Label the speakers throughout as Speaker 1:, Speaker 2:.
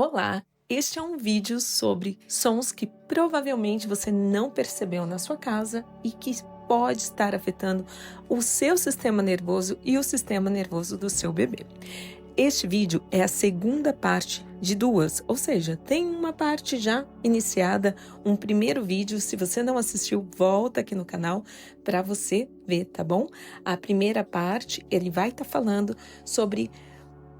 Speaker 1: Olá, este é um vídeo sobre sons que provavelmente você não percebeu na sua casa e que pode estar afetando o seu sistema nervoso e o sistema nervoso do seu bebê. Este vídeo é a segunda parte de duas, ou seja, tem uma parte já iniciada, um primeiro vídeo. Se você não assistiu, volta aqui no canal para você ver, tá bom? A primeira parte, ele vai estar falando sobre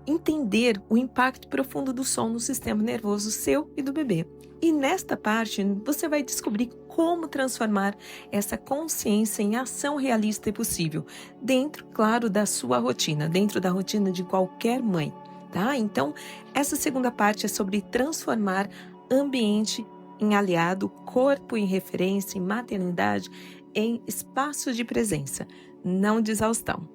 Speaker 1: entender o impacto profundo do som no sistema nervoso seu e do bebê. E nesta parte, você vai descobrir como transformar essa consciência em ação realista e possível, dentro, claro, da sua rotina, dentro da rotina de qualquer mãe, tá? Então, essa segunda parte é sobre transformar ambiente em aliado, corpo em referência, em maternidade, em espaço de presença, não de exaustão.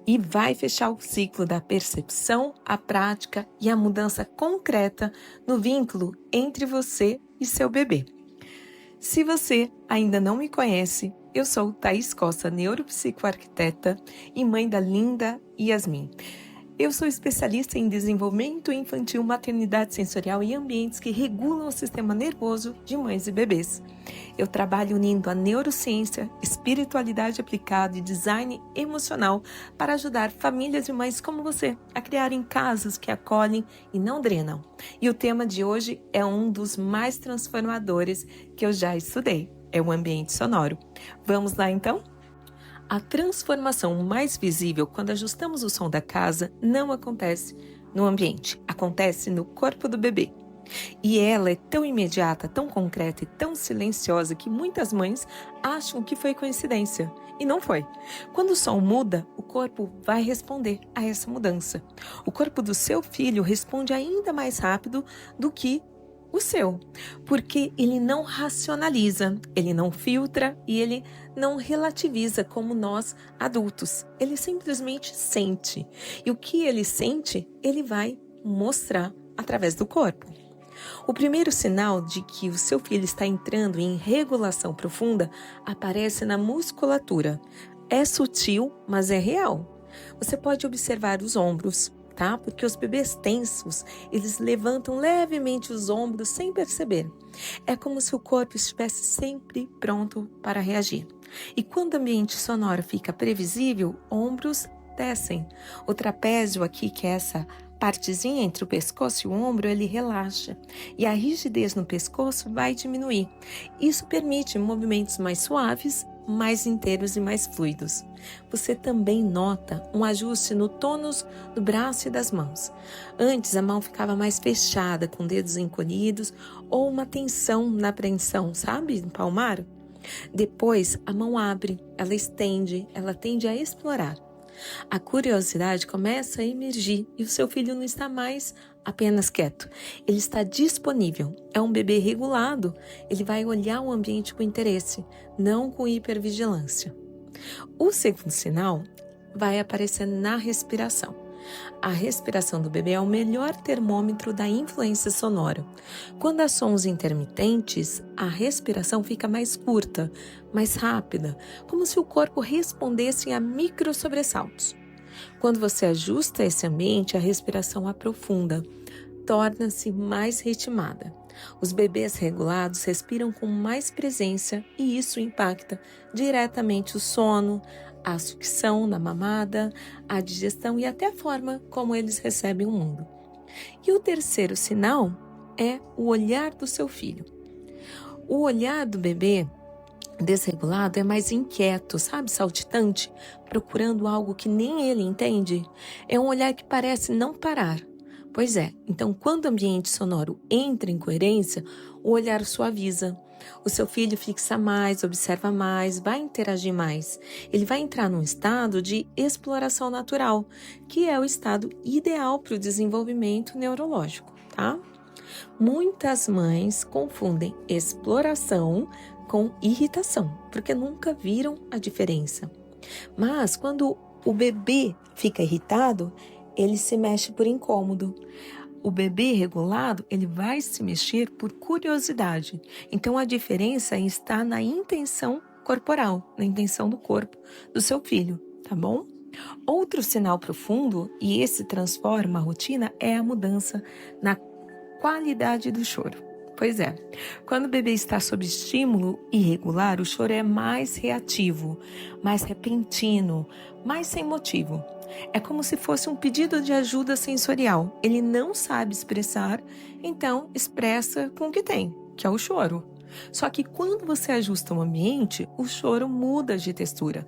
Speaker 1: E vai fechar o ciclo da percepção, a prática e a mudança concreta no vínculo entre você e seu bebê. Se você ainda não me conhece, eu sou Thaís Costa, neuropsicoarquiteta e mãe da linda Yasmin. Eu sou especialista em desenvolvimento infantil, maternidade sensorial e ambientes que regulam o sistema nervoso de mães e bebês. Eu trabalho unindo a neurociência, espiritualidade aplicada e design emocional para ajudar famílias e mães como você a criarem casas que acolhem e não drenam. E o tema de hoje é um dos mais transformadores que eu já estudei, é o ambiente sonoro. Vamos lá então? A transformação mais visível quando ajustamos o som da casa não acontece no ambiente, acontece no corpo do bebê. E ela é tão imediata, tão concreta e tão silenciosa que muitas mães acham que foi coincidência. E não foi. Quando o som muda, o corpo vai responder a essa mudança. O corpo do seu filho responde ainda mais rápido do que o seu, porque ele não racionaliza, ele não filtra e ele não relativiza como nós adultos. Ele simplesmente sente. E o que ele sente, ele vai mostrar através do corpo. O primeiro sinal de que o seu filho está entrando em regulação profunda aparece na musculatura. É sutil, mas é real. Você pode observar os ombros, tá? Porque os bebês tensos, eles levantam levemente os ombros sem perceber. É como se o corpo estivesse sempre pronto para reagir. E quando o ambiente sonoro fica previsível, ombros descem. O trapézio aqui, que é essa partezinha entre o pescoço e o ombro, ele relaxa e a rigidez no pescoço vai diminuir. Isso permite movimentos mais suaves, mais inteiros e mais fluidos. Você também nota um ajuste no tônus do braço e das mãos. Antes a mão ficava mais fechada, com dedos encolhidos ou uma tensão na apreensão, sabe? No palmar. Depois a mão abre, ela estende, ela tende a explorar. A curiosidade começa a emergir e o seu filho não está mais apenas quieto. Ele está disponível. É um bebê regulado. Ele vai olhar o ambiente com interesse, não com hipervigilância. O segundo sinal vai aparecer na respiração. A respiração do bebê é o melhor termômetro da influência sonora. Quando há sons intermitentes, a respiração fica mais curta, mais rápida, como se o corpo respondesse a micro sobressaltos. Quando você ajusta esse ambiente, a respiração aprofunda, torna-se mais ritmada. Os bebês regulados respiram com mais presença e isso impacta diretamente o sono, a sucção na mamada, a digestão e até a forma como eles recebem o mundo. E o terceiro sinal é o olhar do seu filho. O olhar do bebê desregulado é mais inquieto, sabe, saltitante, procurando algo que nem ele entende. É um olhar que parece não parar. Pois é, então quando o ambiente sonoro entra em coerência, o olhar suaviza. O seu filho fixa mais, observa mais, vai interagir mais. Ele vai entrar num estado de exploração natural, que é o estado ideal para o desenvolvimento neurológico, tá? Muitas mães confundem exploração com irritação, porque nunca viram a diferença. Mas quando o bebê fica irritado, ele se mexe por incômodo. O bebê regulado, ele vai se mexer por curiosidade. Então, a diferença está na intenção corporal, na intenção do corpo do seu filho, tá bom? Outro sinal profundo, e esse transforma a rotina, é a mudança na qualidade do choro. Pois é, quando o bebê está sob estímulo irregular, o choro é mais reativo, mais repentino, mais sem motivo. É como se fosse um pedido de ajuda sensorial. Ele não sabe expressar, então expressa com o que tem, que é o choro. Só que quando você ajusta o ambiente, o choro muda de textura.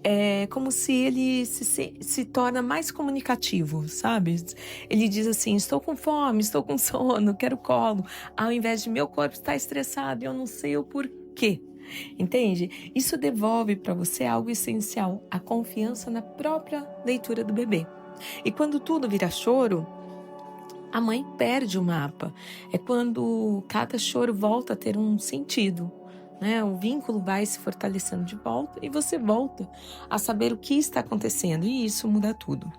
Speaker 1: É como se ele se torna mais comunicativo, sabe? Ele diz assim: estou com fome, estou com sono, quero colo, ao invés de meu corpo está estressado e eu não sei o porquê. Entende? Isso devolve para você algo essencial, a confiança na própria leitura do bebê. E quando tudo vira choro, a mãe perde o mapa. É quando cada choro volta a ter um sentido, né? O vínculo vai se fortalecendo de volta e você volta a saber o que está acontecendo, e isso muda tudo.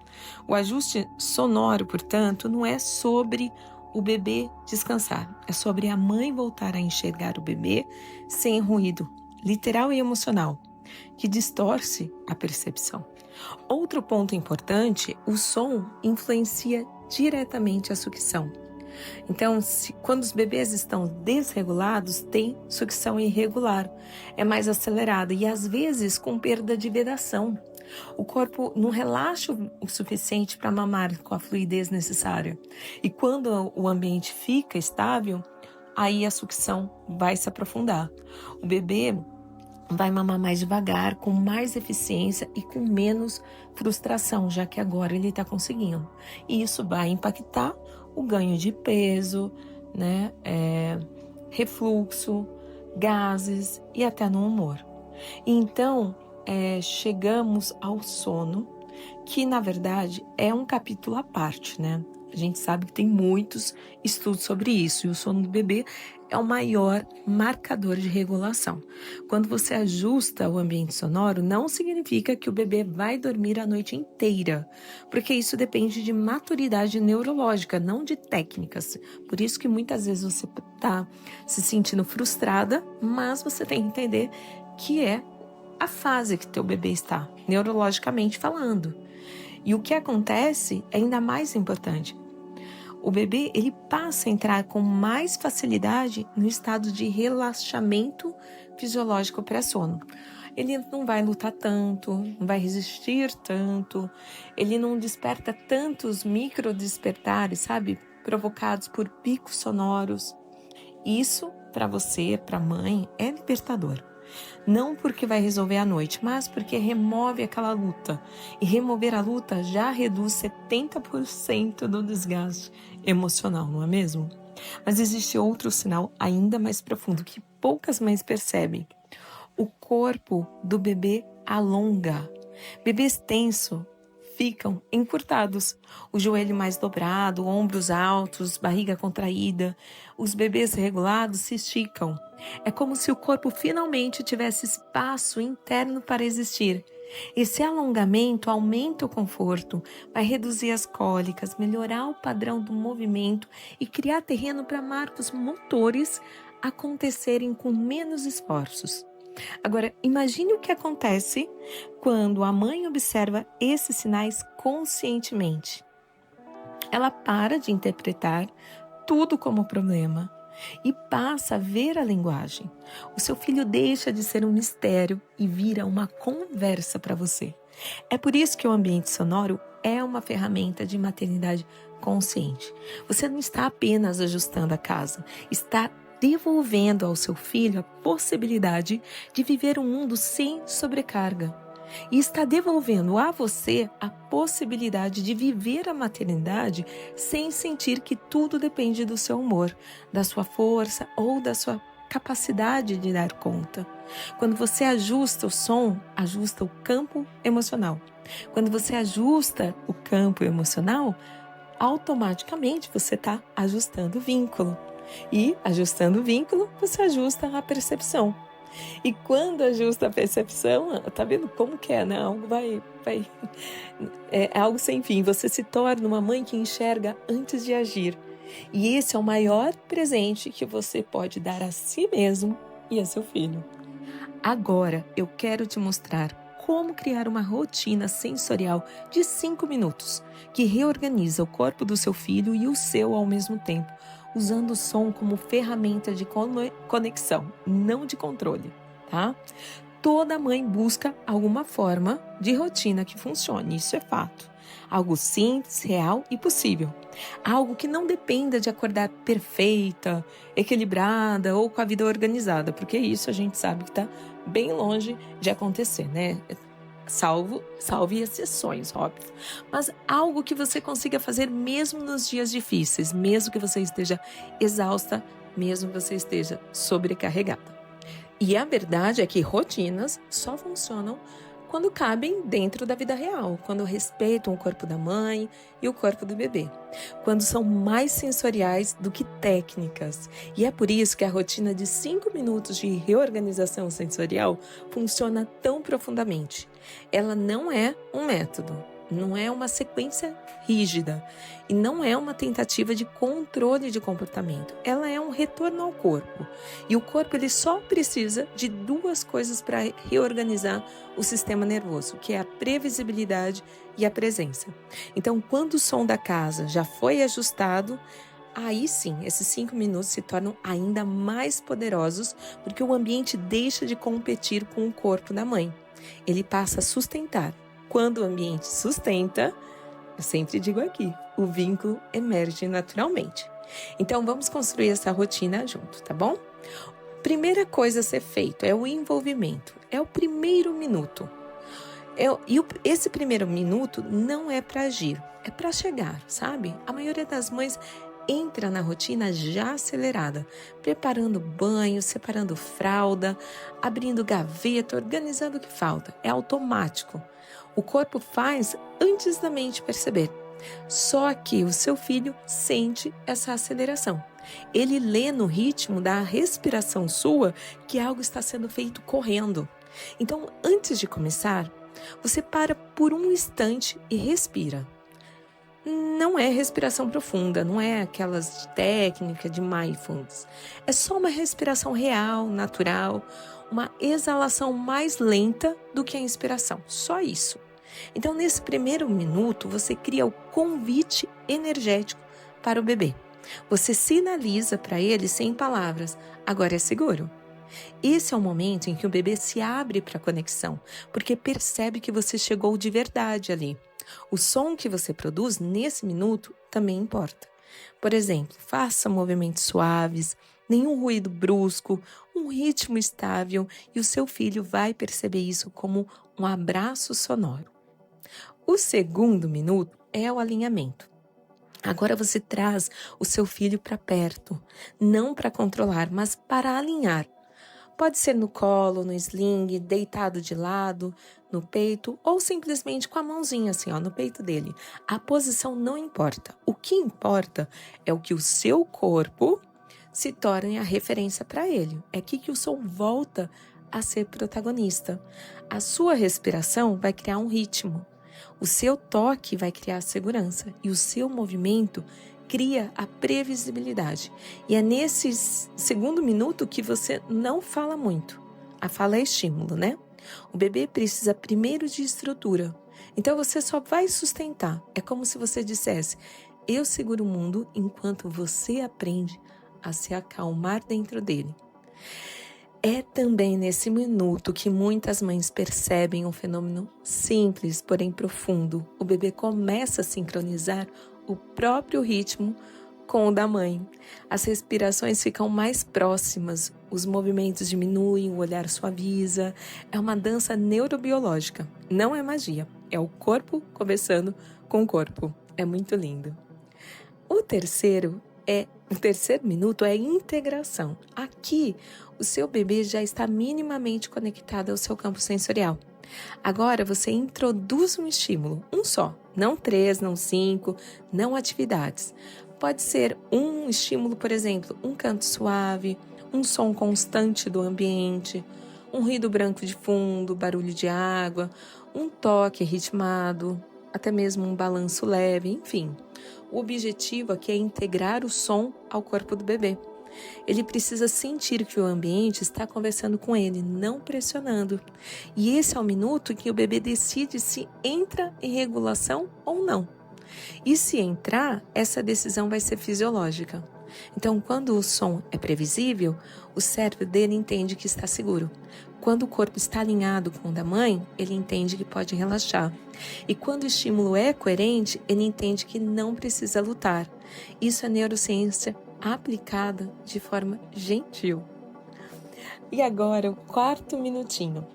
Speaker 1: O ajuste sonoro, portanto, não é sobre o bebê descansar, é sobre a mãe voltar a enxergar o bebê sem ruído, literal e emocional, que distorce a percepção. Outro ponto importante: o som influencia diretamente a sucção. Então, quando os bebês estão desregulados, tem sucção irregular, é mais acelerada e às vezes com perda de vedação. O corpo não relaxa o suficiente para mamar com a fluidez necessária. E quando o ambiente fica estável, aí a sucção vai se aprofundar. O bebê vai mamar mais devagar, com mais eficiência e com menos frustração, já que agora ele está conseguindo. E isso vai impactar o ganho de peso, né? Refluxo, gases e até no humor. Então, chegamos ao sono, que na verdade é um capítulo à parte, né? A gente sabe que tem muitos estudos sobre isso, e o sono do bebê é o maior marcador de regulação. Quando você ajusta o ambiente sonoro, não significa que o bebê vai dormir a noite inteira, porque isso depende de maturidade neurológica, não de técnicas. Por isso que muitas vezes você está se sentindo frustrada, mas você tem que entender que é a fase que teu bebê está, neurologicamente falando. E o que acontece é ainda mais importante. O bebê, ele passa a entrar com mais facilidade no estado de relaxamento fisiológico pré-sono. Ele não vai lutar tanto, não vai resistir tanto, ele não desperta tantos microdespertares, sabe? Provocados por picos sonoros. Isso, para você, para a mãe, é libertador. Não porque vai resolver a noite, mas porque remove aquela luta. E remover a luta já reduz 70% do desgaste emocional, não é mesmo? Mas existe outro sinal ainda mais profundo que poucas mães percebem. O corpo do bebê alonga. Bebês tensos ficam encurtados, o joelho mais dobrado, ombros altos, barriga contraída. Os bebês regulados se esticam. É como se o corpo finalmente tivesse espaço interno para existir. Esse alongamento aumenta o conforto, vai reduzir as cólicas, melhorar o padrão do movimento e criar terreno para marcos motores acontecerem com menos esforços. Agora, imagine o que acontece quando a mãe observa esses sinais conscientemente. Ela para de interpretar tudo como problema e passa a ver a linguagem. O seu filho deixa de ser um mistério e vira uma conversa para você. É por isso que o ambiente sonoro é uma ferramenta de maternidade consciente. Você não está apenas ajustando a casa, está devolvendo ao seu filho a possibilidade de viver um mundo sem sobrecarga. E está devolvendo a você a possibilidade de viver a maternidade sem sentir que tudo depende do seu humor, da sua força ou da sua capacidade de dar conta. Quando você ajusta o som, ajusta o campo emocional. Quando você ajusta o campo emocional, automaticamente você está ajustando o vínculo. E, ajustando o vínculo, você ajusta a percepção. E quando ajusta a percepção, tá vendo como que é, né? Algo é algo sem fim. Você se torna uma mãe que enxerga antes de agir. E esse é o maior presente que você pode dar a si mesmo e a seu filho. Agora, eu quero te mostrar como criar uma rotina sensorial de 5 minutos, que reorganiza o corpo do seu filho e o seu ao mesmo tempo, usando o som como ferramenta de conexão, não de controle, tá? Toda mãe busca alguma forma de rotina que funcione, isso é fato. Algo simples, real e possível. Algo que não dependa de acordar perfeita, equilibrada ou com a vida organizada, porque isso a gente sabe que está bem longe de acontecer, né? Salvo exceções, óbvio. Mas algo que você consiga fazer mesmo nos dias difíceis, mesmo que você esteja exausta, mesmo que você esteja sobrecarregada. E a verdade é que rotinas só funcionam quando cabem dentro da vida real, quando respeitam o corpo da mãe e o corpo do bebê, quando são mais sensoriais do que técnicas. E é por isso que a rotina de 5 minutos de reorganização sensorial funciona tão profundamente. Ela não é um método, não é uma sequência rígida e não é uma tentativa de controle de comportamento. Ela é um retorno ao corpo. E o corpo ele só precisa de 2 coisas para reorganizar o sistema nervoso, que é a previsibilidade e a presença. Então, quando o som da casa já foi ajustado, aí sim, esses 5 minutos se tornam ainda mais poderosos, porque o ambiente deixa de competir com o corpo da mãe. Ele passa a sustentar. Quando o ambiente sustenta, eu sempre digo aqui, o vínculo emerge naturalmente. Então, vamos construir essa rotina junto, tá bom? Primeira coisa a ser feito é o envolvimento. É o primeiro minuto. Esse primeiro minuto não é para agir, é para chegar, sabe? A maioria das mães entra na rotina já acelerada, preparando banho, separando fralda, abrindo gaveta, organizando o que falta. É automático. O corpo faz antes da mente perceber. Só que o seu filho sente essa aceleração. Ele lê no ritmo da respiração sua que algo está sendo feito correndo. Então, antes de começar, você para por um instante e respira. Não é respiração profunda, não é aquelas técnicas de mindfulness. É só uma respiração real, natural, uma exalação mais lenta do que a inspiração. Só isso. Então, nesse primeiro minuto, você cria o convite energético para o bebê. Você sinaliza para ele sem palavras, agora é seguro. Esse é o momento em que o bebê se abre para a conexão, porque percebe que você chegou de verdade ali. O som que você produz nesse minuto também importa. Por exemplo, faça movimentos suaves, nenhum ruído brusco, um ritmo estável e o seu filho vai perceber isso como um abraço sonoro. O segundo minuto é o alinhamento. Agora você traz o seu filho para perto, não para controlar, mas para alinhar. Pode ser no colo, no sling, deitado de lado, no peito ou simplesmente com a mãozinha assim, no peito dele. A posição não importa. O que importa é o que o seu corpo se torne a referência para ele. É aqui que o som volta a ser protagonista. A sua respiração vai criar um ritmo. O seu toque vai criar segurança e o seu movimento cria a previsibilidade. E é nesse segundo minuto que você não fala muito. A fala é estímulo, né? O bebê precisa primeiro de estrutura. Então você só vai sustentar. É como se você dissesse: eu seguro o mundo enquanto você aprende a se acalmar dentro dele. É também nesse minuto que muitas mães percebem um fenômeno simples, porém profundo. O bebê começa a sincronizar o próprio ritmo com o da mãe. As respirações ficam mais próximas, os movimentos diminuem, o olhar suaviza. É uma dança neurobiológica, não é magia. É o corpo conversando com o corpo. É muito lindo. O terceiro minuto é integração. Aqui, o seu bebê já está minimamente conectado ao seu campo sensorial. Agora você introduz um estímulo, um só, não 3, não 5, não atividades. Pode ser um estímulo, por exemplo, um canto suave, um som constante do ambiente, um ruído branco de fundo, barulho de água, um toque ritmado, até mesmo um balanço leve, enfim. O objetivo aqui é integrar o som ao corpo do bebê. Ele precisa sentir que o ambiente está conversando com ele, não pressionando. E esse é o minuto em que o bebê decide se entra em regulação ou não. E se entrar, essa decisão vai ser fisiológica. Então, quando o som é previsível, o cérebro dele entende que está seguro. Quando o corpo está alinhado com o da mãe, ele entende que pode relaxar. E quando o estímulo é coerente, ele entende que não precisa lutar. Isso é neurociência aplicada de forma gentil. E agora, o quarto minutinho.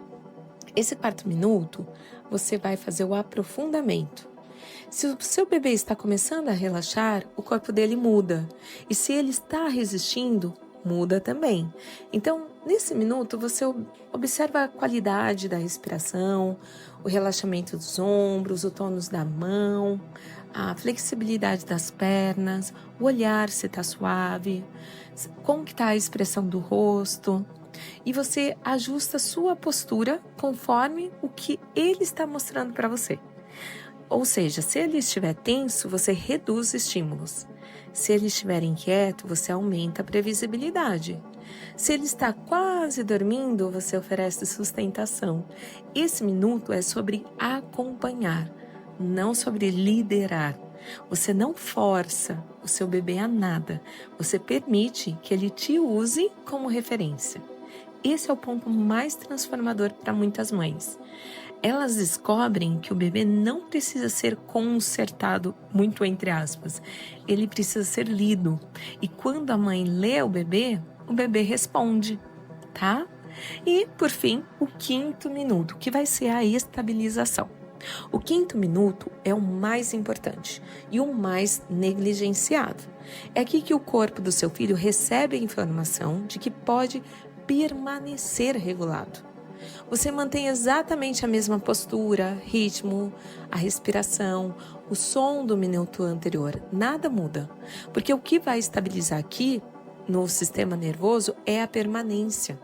Speaker 1: Esse quarto minuto, você vai fazer o aprofundamento. Se o seu bebê está começando a relaxar, o corpo dele muda. E se ele está resistindo, muda também. Então, nesse minuto, você observa a qualidade da respiração, o relaxamento dos ombros, o tônus da mão, a flexibilidade das pernas, o olhar se está suave, como que está a expressão do rosto. E você ajusta a sua postura conforme o que ele está mostrando para você. Ou seja, se ele estiver tenso, você reduz estímulos. Se ele estiver inquieto, você aumenta a previsibilidade. Se ele está quase dormindo, você oferece sustentação. Esse minuto é sobre acompanhar, não sobre liderar. Você não força o seu bebê a nada. Você permite que ele te use como referência. Esse é o ponto mais transformador para muitas mães. Elas descobrem que o bebê não precisa ser consertado, muito entre aspas. Ele precisa ser lido. E quando a mãe lê o bebê responde, tá? E, por fim, o quinto minuto, que vai ser a estabilização. O quinto minuto é o mais importante e o mais negligenciado. É aqui que o corpo do seu filho recebe a informação de que pode permanecer regulado. Você mantém exatamente a mesma postura, ritmo, a respiração, o som do minuto anterior. Nada muda, porque o que vai estabilizar aqui no sistema nervoso é a permanência.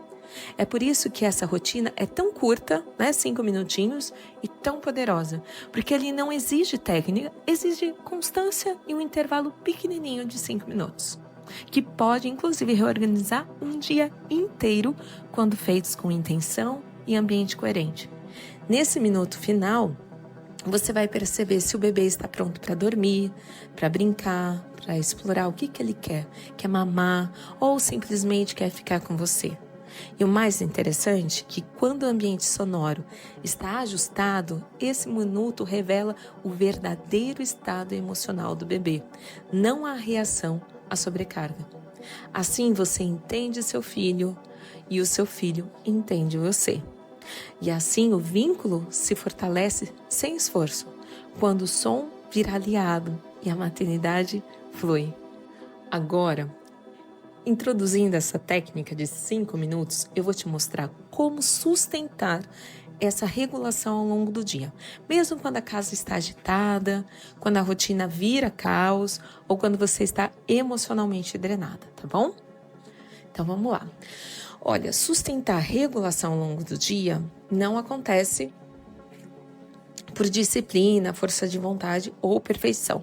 Speaker 1: É por isso que essa rotina é tão curta, 5 minutinhos, e tão poderosa, porque ali não exige técnica, exige constância e um intervalo pequenininho de 5 minutos. Que pode, inclusive, reorganizar um dia inteiro quando feitos com intenção e ambiente coerente. Nesse minuto final, você vai perceber se o bebê está pronto para dormir, para brincar, para explorar o que ele quer mamar ou simplesmente quer ficar com você. E o mais interessante é que quando o ambiente sonoro está ajustado, esse minuto revela o verdadeiro estado emocional do bebê, não a reação à sobrecarga. Assim você entende seu filho e o seu filho entende você. E assim o vínculo se fortalece sem esforço, quando o som vira aliado e a maternidade flui. Agora, introduzindo essa técnica de 5 minutos, eu vou te mostrar como sustentar essa regulação ao longo do dia. Mesmo quando a casa está agitada, quando a rotina vira caos ou quando você está emocionalmente drenada, tá bom? Então vamos lá. Olha, sustentar a regulação ao longo do dia não acontece por disciplina, força de vontade ou perfeição.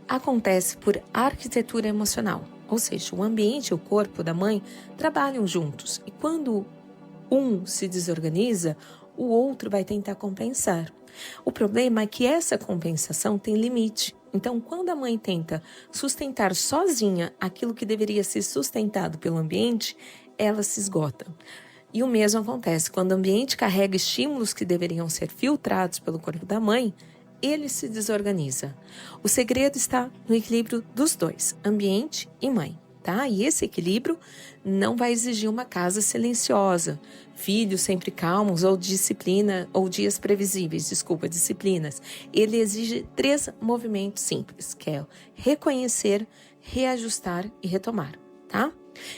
Speaker 1: Acontece por arquitetura emocional. Ou seja, o ambiente e o corpo da mãe trabalham juntos. E quando um se desorganiza, o outro vai tentar compensar. O problema é que essa compensação tem limite. Então, quando a mãe tenta sustentar sozinha aquilo que deveria ser sustentado pelo ambiente, ela se esgota. E o mesmo acontece quando o ambiente carrega estímulos que deveriam ser filtrados pelo corpo da mãe, ele se desorganiza. O segredo está no equilíbrio dos dois, ambiente e mãe, tá? E esse equilíbrio não vai exigir uma casa silenciosa, filhos sempre calmos ou disciplina ou dias previsíveis, disciplinas. Ele exige 3 movimentos simples, que é reconhecer, reajustar e retomar, tá?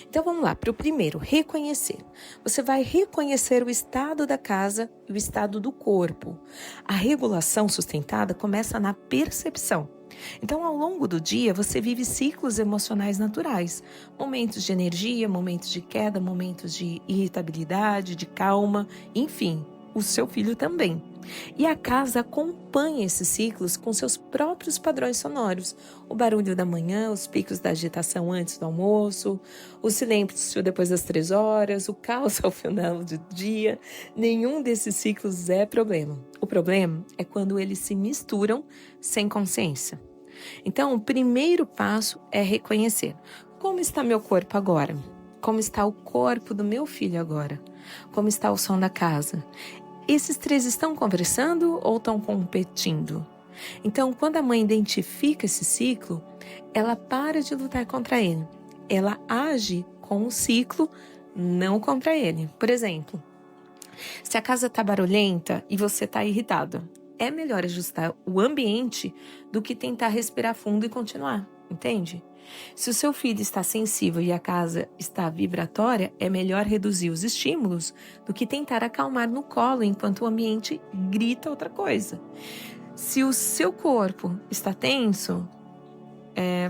Speaker 1: Então vamos lá, para o primeiro, reconhecer. Você vai reconhecer o estado da casa e o estado do corpo. A regulação sustentada começa na percepção. Então, ao longo do dia, você vive ciclos emocionais naturais. Momentos de energia, momentos de queda, momentos de irritabilidade, de calma, enfim, o seu filho também. E a casa acompanha esses ciclos com seus próprios padrões sonoros. O barulho da manhã, os picos da agitação antes do almoço, o silêncio depois das 3 horas, o caos ao final do dia. Nenhum desses ciclos é problema. O problema é quando eles se misturam sem consciência. Então, o primeiro passo é reconhecer. Como está meu corpo agora? Como está o corpo do meu filho agora? Como está o som da casa? Esses três estão conversando ou estão competindo? Então, quando a mãe identifica esse ciclo, ela para de lutar contra ele. Ela age com o ciclo, não contra ele. Por exemplo, se a casa está barulhenta e você está irritado, é melhor ajustar o ambiente do que tentar respirar fundo e continuar, entende? Se o seu filho está sensível e a casa está vibratória, é melhor reduzir os estímulos do que tentar acalmar no colo enquanto o ambiente grita outra coisa. Se o seu corpo está tenso,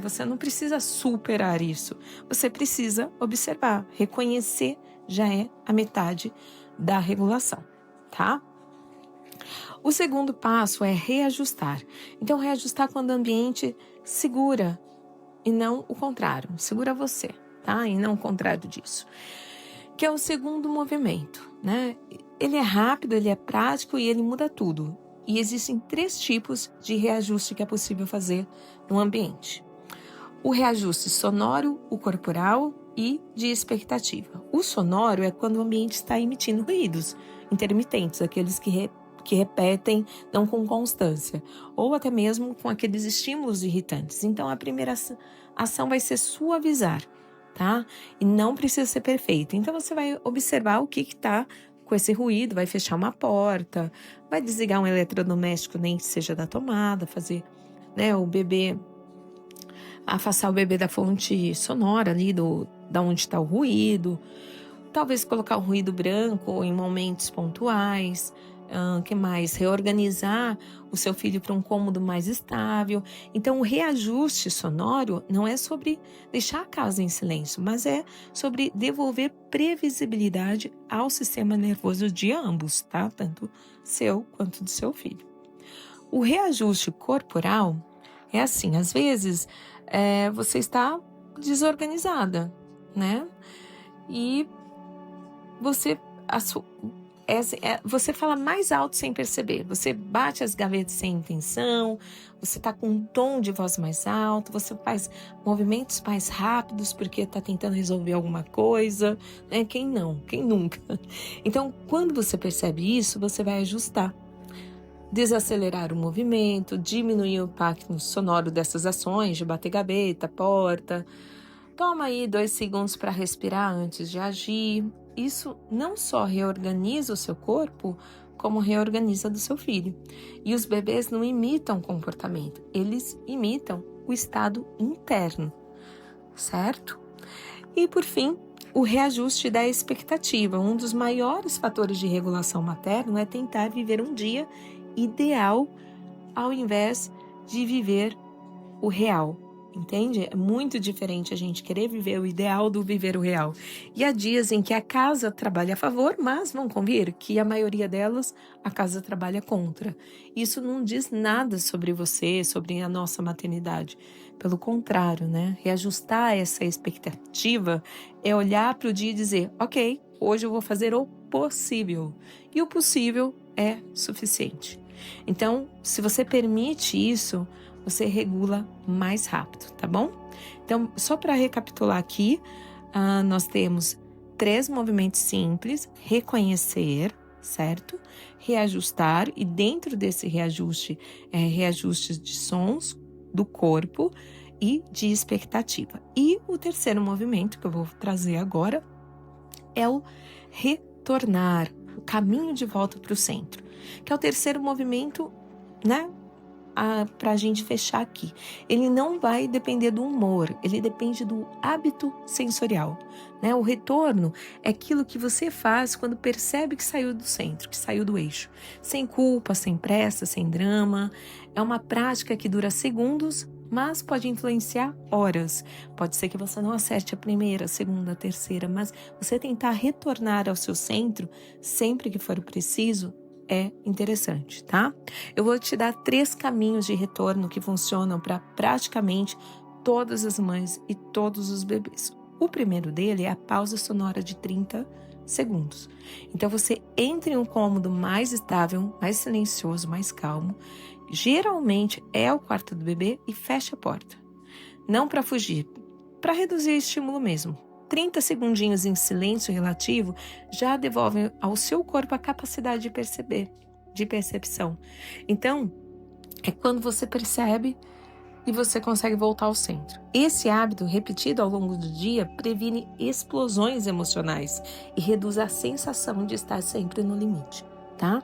Speaker 1: você não precisa superar isso. Você precisa observar. Reconhecer já é a metade da regulação, tá? O segundo passo é reajustar. Então, reajustar quando o ambiente segura e não o contrário. Segura você, tá? E não o contrário disso. Que é o segundo movimento, né? Ele é rápido, ele é prático e ele muda tudo. E existem 3 tipos de reajuste que é possível fazer no ambiente. O reajuste sonoro, o corporal e de expectativa. O sonoro é quando o ambiente está emitindo ruídos intermitentes, aqueles que repetem, não com constância, ou até mesmo com aqueles estímulos irritantes. Então, a primeira ação vai ser suavizar, tá? E não precisa ser perfeito. Então, você vai observar o que está com esse ruído, vai fechar uma porta, vai desligar um eletrodoméstico, nem que seja da tomada, fazer, o bebê, afastar o bebê da fonte sonora ali, da onde está o ruído, talvez colocar o ruído branco em momentos pontuais. Que mais? Reorganizar o seu filho para um cômodo mais estável. Então, o reajuste sonoro não é sobre deixar a casa em silêncio, mas é sobre devolver previsibilidade ao sistema nervoso de ambos, tá? Tanto seu quanto do seu filho. O reajuste corporal é assim, às vezes você está desorganizada, né? E você fala mais alto sem perceber, você bate as gavetas sem intenção, você está com um tom de voz mais alto, você faz movimentos mais rápidos porque está tentando resolver alguma coisa, né? Quem não? Quem nunca? Então, quando você percebe isso, você vai ajustar, desacelerar o movimento, diminuir o impacto sonoro dessas ações de bater gaveta, porta. Toma aí 2 segundos para respirar antes de agir. Isso não só reorganiza o seu corpo, como reorganiza do seu filho. E os bebês não imitam comportamento, eles imitam o estado interno, certo? E por fim, o reajuste da expectativa. Um dos maiores fatores de regulação materna é tentar viver um dia ideal ao invés de viver o real. Entende? É muito diferente a gente querer viver o ideal do viver o real. E há dias em que a casa trabalha a favor, mas vão convir que a maioria delas a casa trabalha contra. Isso não diz nada sobre você, sobre a nossa maternidade. Pelo contrário, né? Reajustar essa expectativa é olhar para o dia e dizer, ok, hoje eu vou fazer o possível. E o possível é suficiente. Então, se você permite isso, você regula mais rápido, tá bom? Então, só para recapitular aqui, nós temos 3 movimentos simples: reconhecer, certo? Reajustar, e dentro desse reajuste, reajustes de sons do corpo e de expectativa. E o terceiro movimento que eu vou trazer agora é o retornar, o caminho de volta para o centro, que é o terceiro movimento, né? Para a gente fechar aqui. Ele não vai depender do humor, ele depende do hábito sensorial, né? O retorno é aquilo que você faz quando percebe que saiu do centro, que saiu do eixo. Sem culpa, sem pressa, sem drama. É uma prática que dura segundos, mas pode influenciar horas. Pode ser que você não acerte a primeira, a segunda, a terceira, mas você tentar retornar ao seu centro sempre que for preciso é interessante, tá? Eu vou te dar 3 caminhos de retorno que funcionam para praticamente todas as mães e todos os bebês. O primeiro dele é a pausa sonora de 30 segundos. Então você entra em um cômodo mais estável, mais silencioso, mais calmo, geralmente é o quarto do bebê e feche a porta. Não para fugir, para reduzir o estímulo mesmo. 30 segundinhos em silêncio relativo já devolvem ao seu corpo a capacidade de perceber, de percepção. Então, é quando você percebe e você consegue voltar ao centro. Esse hábito, repetido ao longo do dia, previne explosões emocionais e reduz a sensação de estar sempre no limite, tá?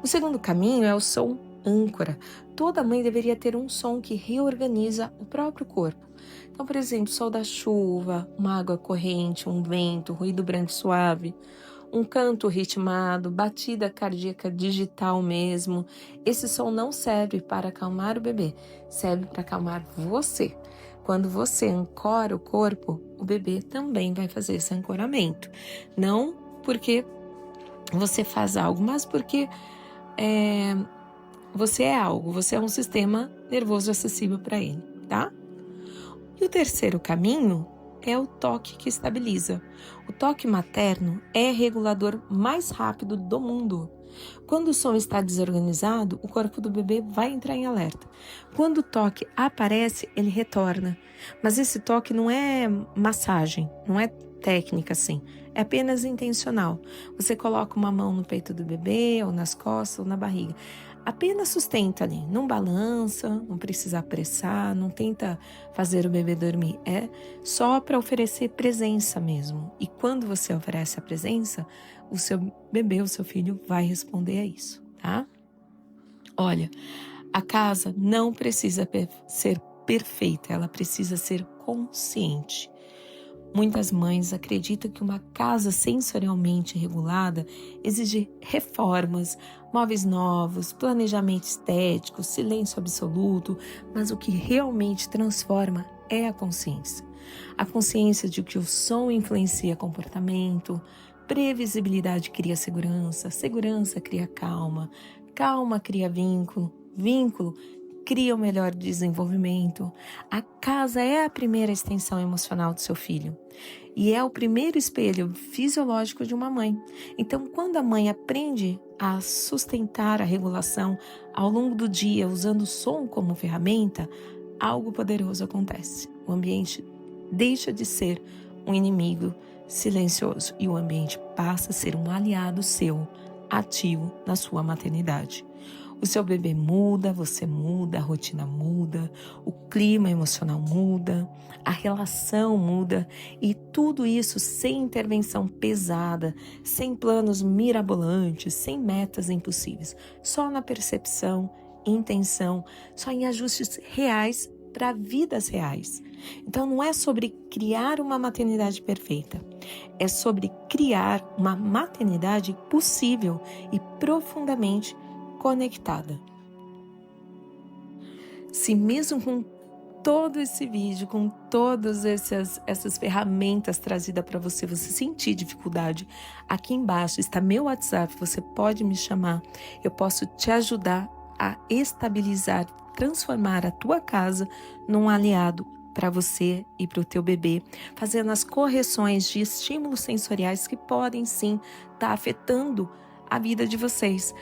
Speaker 1: O segundo caminho é o som âncora. Toda mãe deveria ter um som que reorganiza o próprio corpo. Então, por exemplo, sol da chuva, uma água corrente, um vento, ruído branco suave, um canto ritmado, batida cardíaca digital mesmo. Esse som não serve para acalmar o bebê, serve para acalmar você. Quando você ancora o corpo, o bebê também vai fazer esse ancoramento. Não porque você faz algo, mas porque você é algo, você é um sistema nervoso acessível para ele, tá? E o terceiro caminho é o toque que estabiliza. O toque materno é o regulador mais rápido do mundo. Quando o som está desorganizado, o corpo do bebê vai entrar em alerta. Quando o toque aparece, ele retorna. Mas esse toque não é massagem, não é técnica assim, é apenas intencional. Você coloca uma mão no peito do bebê, ou nas costas, ou na barriga. Apenas sustenta ali, não balança, não precisa apressar, não tenta fazer o bebê dormir. É só para oferecer presença mesmo. E quando você oferece a presença, o seu bebê, o seu filho vai responder a isso, tá? Olha, a casa não precisa ser perfeita, ela precisa ser consciente. Muitas mães acreditam que uma casa sensorialmente regulada exige reformas, móveis novos, planejamento estético, silêncio absoluto, mas o que realmente transforma é a consciência. A consciência de que o som influencia comportamento, previsibilidade cria segurança, segurança cria calma, calma cria vínculo, vínculo cria o melhor desenvolvimento. A casa é a primeira extensão emocional do seu filho e é o primeiro espelho fisiológico de uma mãe. Então, quando a mãe aprende a sustentar a regulação ao longo do dia, usando o som como ferramenta, algo poderoso acontece. O ambiente deixa de ser um inimigo silencioso e o ambiente passa a ser um aliado seu, ativo na sua maternidade. O seu bebê muda, você muda, a rotina muda, o clima emocional muda, a relação muda e tudo isso sem intervenção pesada, sem planos mirabolantes, sem metas impossíveis, só na percepção, intenção, só em ajustes reais para vidas reais. Então não é sobre criar uma maternidade perfeita, é sobre criar uma maternidade possível e profundamente conectada. Se mesmo com todo esse vídeo, com todas essas ferramentas trazidas para você, você sentir dificuldade, aqui embaixo está meu WhatsApp, você pode me chamar, eu posso te ajudar a estabilizar, transformar a tua casa num aliado para você e para o teu bebê, fazendo as correções de estímulos sensoriais que podem sim estar afetando a vida de vocês.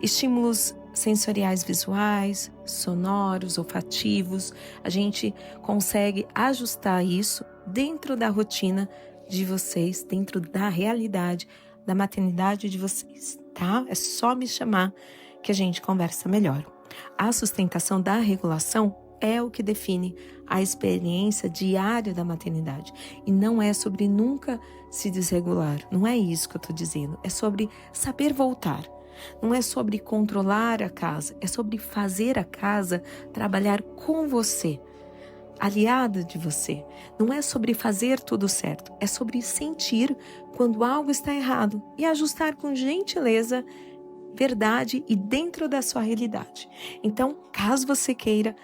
Speaker 1: Estímulos sensoriais visuais, sonoros, olfativos, a gente consegue ajustar isso dentro da rotina de vocês, dentro da realidade da maternidade de vocês, tá? É só me chamar que a gente conversa melhor. A sustentação da regulação é o que define a experiência diária da maternidade. E não é sobre nunca se desregular. Não é isso que eu estou dizendo. É sobre saber voltar. Não é sobre controlar a casa. É sobre fazer a casa trabalhar com você, aliada de você. Não é sobre fazer tudo certo. É sobre sentir quando algo está errado e ajustar com gentileza, verdade e dentro da sua realidade. Então, caso você queira,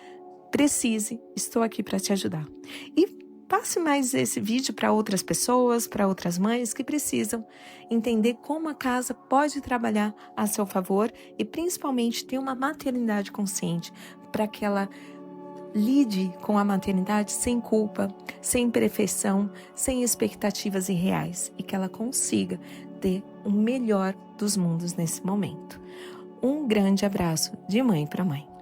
Speaker 1: precise, estou aqui para te ajudar. E passe mais esse vídeo para outras pessoas, para outras mães que precisam entender como a casa pode trabalhar a seu favor e principalmente ter uma maternidade consciente para que ela lide com a maternidade sem culpa, sem perfeição, sem expectativas irreais e que ela consiga ter o melhor dos mundos nesse momento. Um grande abraço de mãe para mãe.